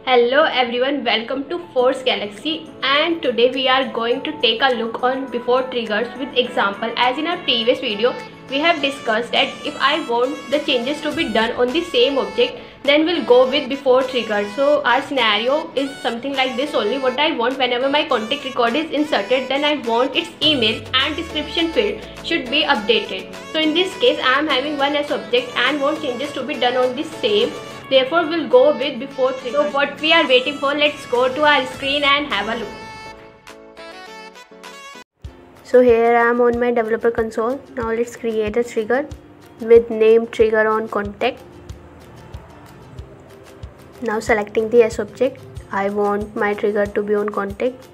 Hello everyone, welcome to Force Galaxy, and today we are going to take a look on before triggers with example. As in our previous video, we have discussed that if I want the changes to be done on the same object, then we'll go with before trigger. So our scenario is something like this only. What I want, whenever my contact record is inserted, then I want its email and description field should be updated. So in this case, I am having one as object and want changes to be done on the same. Therefore, we'll go with before trigger. So what we are waiting for, let's go to our screen and have a look. So here I am on my developer console. Now let's create a trigger with name trigger on contact. Now selecting the S object, I want my trigger to be on contact.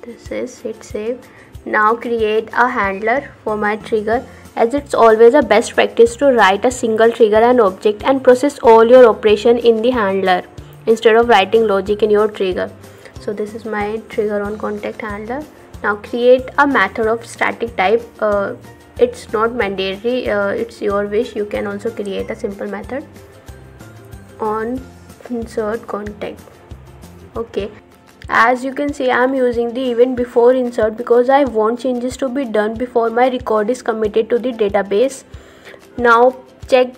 This is hit save. Now create a handler for my trigger, as it's always a best practice to write a single trigger and object and process all your operation in the handler instead of writing logic in your trigger. So this is my trigger on contact handler. Now create a method of static type. It's not mandatory, it's your wish. You can also create a simple method on insert contact. Okay. As you can see, I am using the event before insert because I want changes to be done before my record is committed to the database. Now check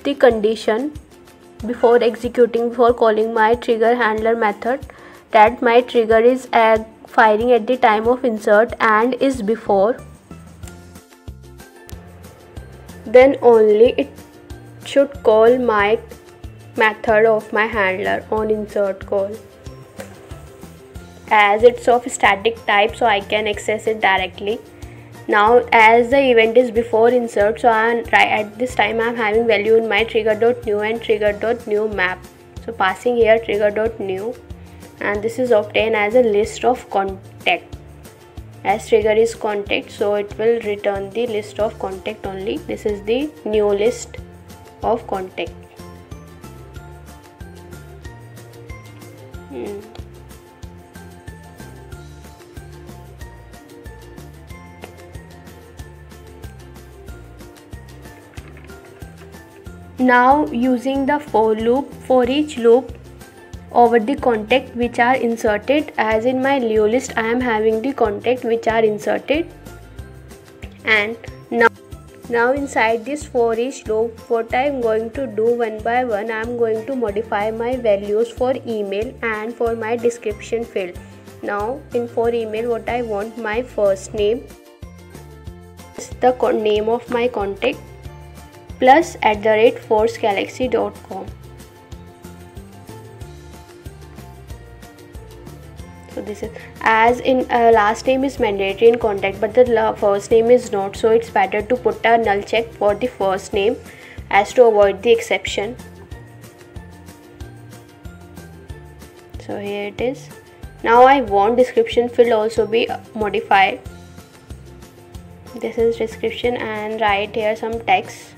the condition before executing, before calling my trigger handler method, that my trigger is firing at the time of insert and is before. Then only it should call my method of my handler on insert call. As it's of static type, so I can access it directly. Now as the event is before insert, so at this time I am having value in my trigger.new and trigger.new map. So passing here trigger.new, and this is obtained as a list of contact. As trigger is contact, so it will return the list of contact only. This is the new list of contact. Now using the for each loop over the contact which are inserted, as in my Leo list I am having the contact which are inserted, and now inside this for each loop, what I am going to do one by one, I am going to modify my values for email and for my description field. Now in for email, what I want, my first name is the name of my contact plus @forcegalaxy.com. So this is, as in last name is mandatory in contact but the first name is not, so it's better to put a null check for the first name as to avoid the exception. So here it is. Now I want description field also be modified. This is description, and write here some text.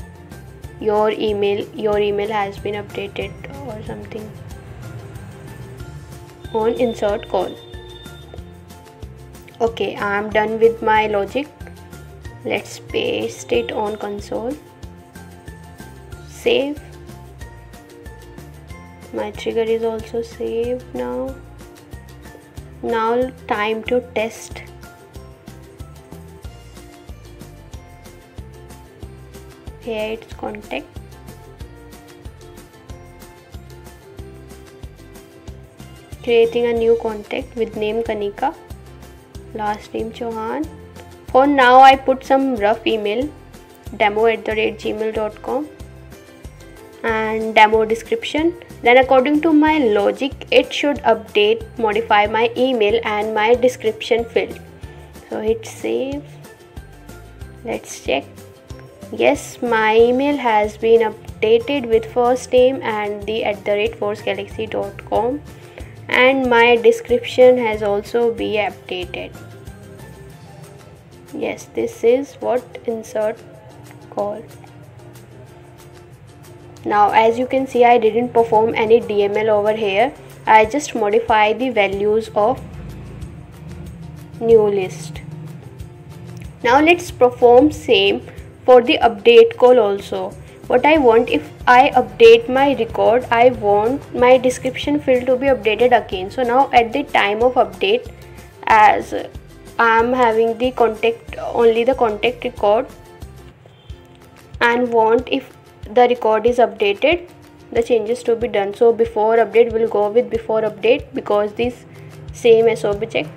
Your email has been updated or something on insert call. Okay, I am done with my logic. Let's paste it on console. Save. My trigger is also saved now. Now time to test. Here it's contact. Creating a new contact with name Kanika, last name Chauhan. For now I put some rough email, demo@gmail.com, and demo description. Then according to my logic, it should modify my email and my description field. So hit save. Let's check. Yes, my email has been updated with first name and the @forcegalaxy.com, and my description has also been updated. Yes, this is what insert call. Now as you can see, I didn't perform any DML over here. I just modify the values of new list. Now let's perform same for the update call also. what I want, if I update my record, I want my description field to be updated again. So now at the time of update, as I am having the contact, only the contact record, and want if the record is updated, the changes to be done. So before update will go with before update, because this same SOB check.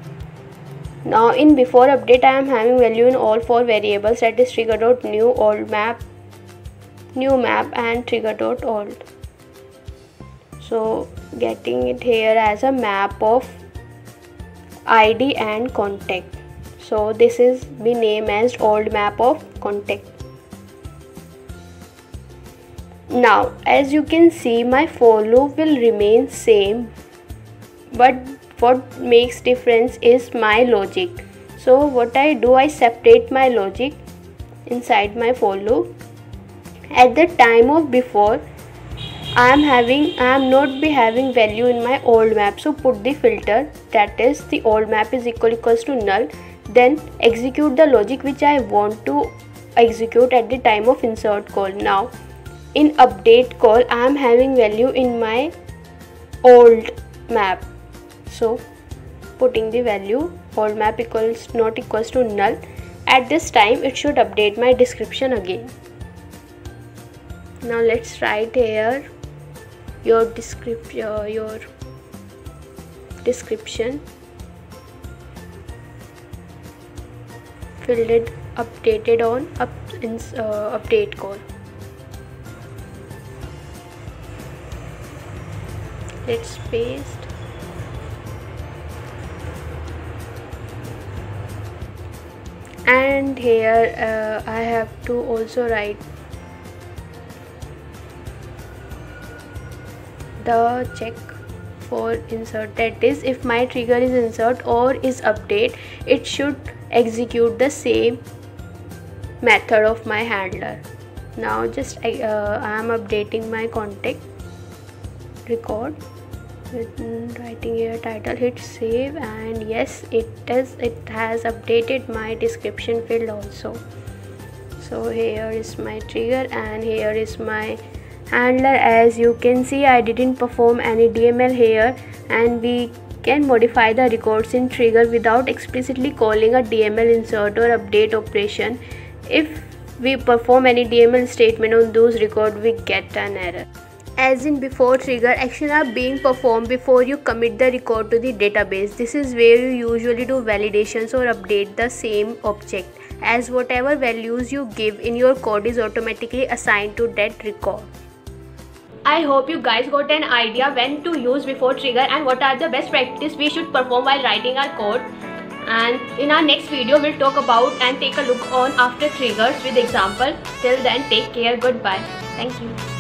Now in before update, I am having value in all 4 variables, that is trigger.new, old map, new map, and trigger.old. So getting it here as a map of ID and contact. So this is be named as old map of contact. Now as you can see, my for loop will remain same, but what makes difference is my logic. So what I do, I separate my logic inside my for loop. At the time of before, I am not be having value in my old map, so put the filter, that is the old map is equals to null, then execute the logic which I want to execute at the time of insert call. Now in update call, I am having value in my old map, so putting the value old map equals not equals to null. At this time it should update my description again. Now let's write here your description filled updated on update call. Let's paste. And here I have to also write the check for insert, that is if my trigger is insert or is update, it should execute the same method of my handler. Now just I am updating my contact record, writing here title, hit save, and yes, it has updated my description field also. So here is my trigger and here is my handler. As you can see, I didn't perform any DML here, and we can modify the records in trigger without explicitly calling a DML insert or update operation. If we perform any DML statement on those records, we get an error. As in before trigger, actions are being performed before you commit the record to the database. This is where you usually do validations or update the same object, as whatever values you give in your code is automatically assigned to that record. I hope you guys got an idea when to use before trigger and what are the best practices we should perform while writing our code. And in our next video, we'll talk about and take a look on after triggers with example. Till then, take care. Goodbye. Thank you.